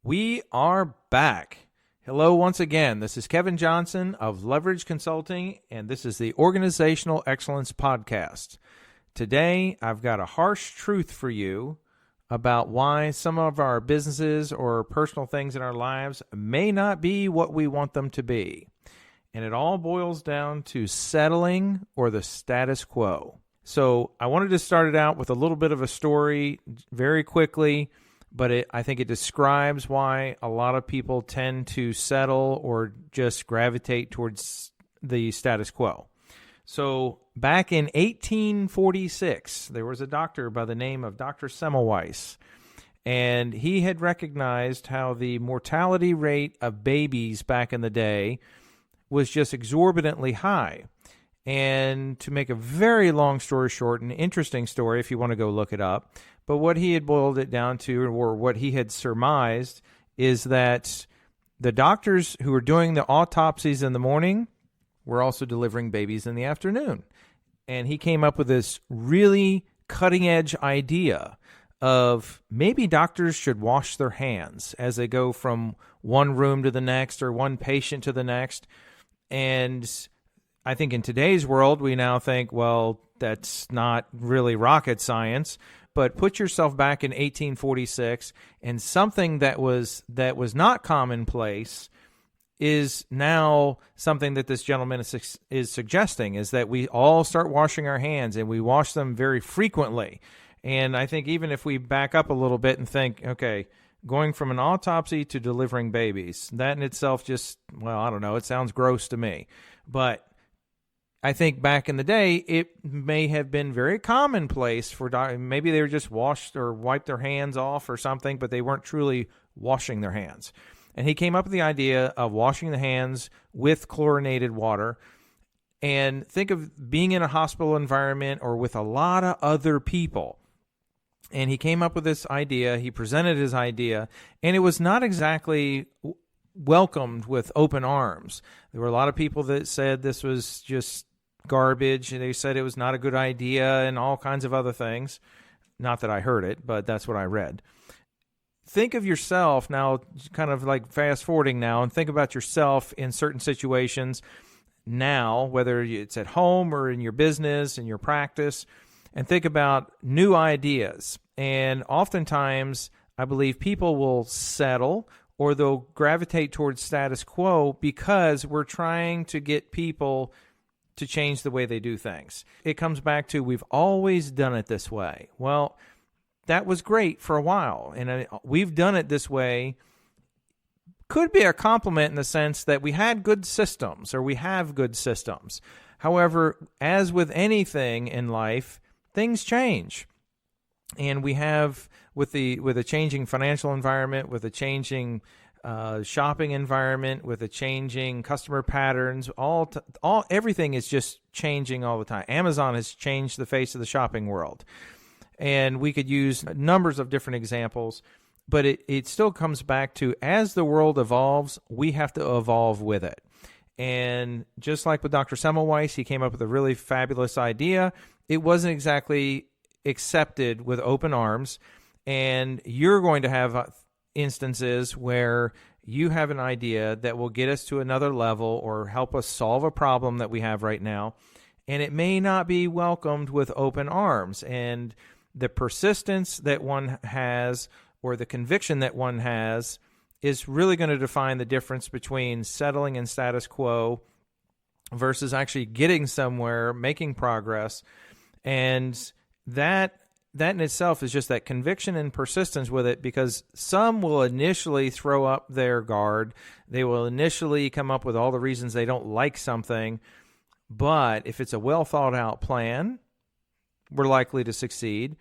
We are back. Hello once again. This is Kevin Johnson of Leverage Consulting, and this is the Organizational Excellence Podcast. Today, I've got a harsh truth for you about why some of our businesses or personal things in our lives may not be what we want them to be. And it all boils down to settling or the status quo. So I wanted to start it out with a little bit of a story very quickly, but I think it describes why a lot of people tend to settle or just gravitate towards the status quo. So back in 1846, there was a doctor by the name of Dr. Semmelweis, and he had recognized how the mortality rate of babies back in the day was just exorbitantly high. And to make a very long story short, an interesting story if you want to go look it up, but what he had boiled it down to, or what he had surmised, is that the doctors who were doing the autopsies in the morning were also delivering babies in the afternoon. And he came up with this really cutting-edge idea of maybe doctors should wash their hands as they go from one room to the next or one patient to the next. And I think in today's world, we now think, well, that's not really rocket science. But put yourself back in 1846, and something that was not commonplace is now something that this gentleman is suggesting, is that we all start washing our hands, and we wash them very frequently. And I think even if we back up a little bit and think, okay, going from an autopsy to delivering babies, that in itself just, well, I don't know, it sounds gross to me. But I think back in the day, it may have been very commonplace for maybe they were just washed or wiped their hands off or something, but they weren't truly washing their hands. And he came up with the idea of washing the hands with chlorinated water. And think of being in a hospital environment or with a lot of other people. And he came up with this idea. He presented his idea, and it was not exactly welcomed with open arms. There were a lot of people that said this was just garbage, and they said it was not a good idea and all kinds of other things. Not that I heard it, but that's what I read. Think of yourself now, kind of like fast forwarding now, and think about yourself in certain situations now, whether it's at home or in your business, in your practice, and think about new ideas. And oftentimes, I believe people will settle or they'll gravitate towards status quo because we're trying to get people to change the way they do things. It comes back to we've always done it this way. Well, that was great for a while, and we've done it this way. Could be a compliment in the sense that we had good systems, or we have good systems. However, as with anything in life, things change. And we have, with a changing financial environment, with a changing shopping environment, with a changing customer patterns, everything is just changing all the time. Amazon has changed the face of the shopping world. And we could use numbers of different examples, but it still comes back to, as the world evolves, we have to evolve with it. And just like with Dr. Semmelweis, he came up with a really fabulous idea. It wasn't exactly accepted with open arms, and you're going to have instances where you have an idea that will get us to another level or help us solve a problem that we have right now, and it may not be welcomed with open arms. And the persistence that one has, or the conviction that one has, is really going to define the difference between settling in status quo versus actually getting somewhere, making progress. And that in itself is just that conviction and persistence with it, because some will initially throw up their guard. They will initially come up with all the reasons they don't like something. But if it's a well thought out plan, we're likely to succeed.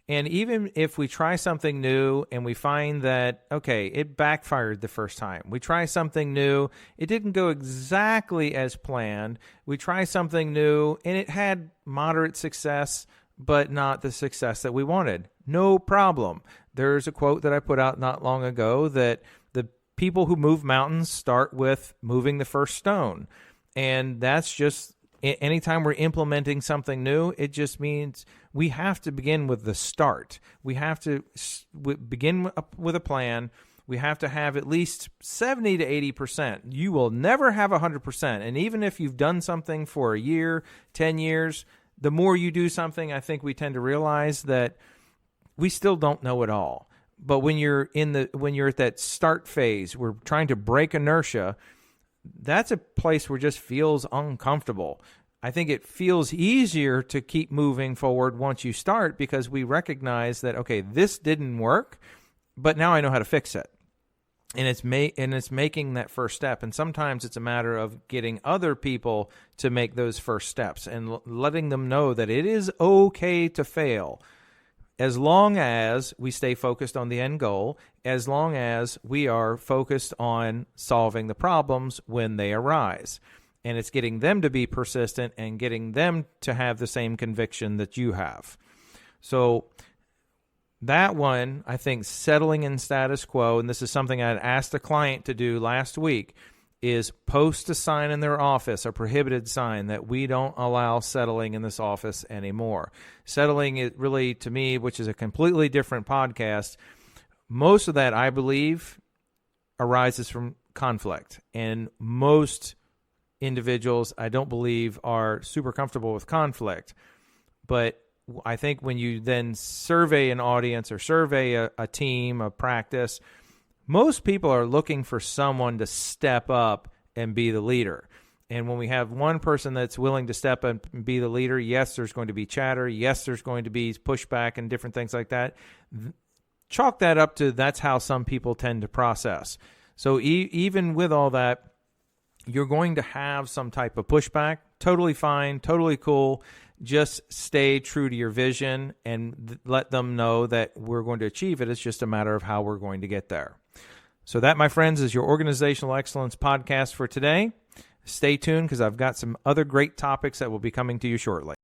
And even if we try something new and we find that, okay, it backfired the first time. We try something new, it didn't go exactly as planned. We try something new and it had moderate success, but not the success that we wanted. No problem. There's a quote that I put out not long ago that the people who move mountains start with moving the first stone. And that's just, anytime we're implementing something new, it just means we have to begin with the start. We have to begin with a plan, We have to have at least 70 to 80%. You will never have 100%. And even if you've done something for a year, 10 years, the more you do something, I think we tend to realize that we still don't know it all. But when you're at that start phase, we're trying to break inertia, that's a place where it just feels uncomfortable. I think it feels easier to keep moving forward once you start because we recognize that, okay, this didn't work, but now I know how to fix it. And it's making that first step. And sometimes it's a matter of getting other people to make those first steps and letting them know that it is okay to fail as long as we stay focused on the end goal, as long as we are focused on solving the problems when they arise. And it's getting them to be persistent and getting them to have the same conviction that you have. So that one, I think, settling in status quo, and this is something I had asked a client to do last week, is post a sign in their office, a prohibited sign that we don't allow settling in this office anymore. Settling, it really, to me, which is a completely different podcast, most of that, I believe, arises from conflict. And most individuals, I don't believe, are super comfortable with conflict. But I think when you then survey an audience or survey a team, a practice, most people are looking for someone to step up and be the leader. And when we have one person that's willing to step up and be the leader, yes, there's going to be chatter. Yes, there's going to be pushback and different things like that. Chalk that up to that's how some people tend to process. So even with all that, you're going to have some type of pushback. Totally fine, totally cool. Just stay true to your vision and let them know that we're going to achieve it. It's just a matter of how we're going to get there. So that, my friends, is your Organizational Excellence podcast for today. Stay tuned because I've got some other great topics that will be coming to you shortly.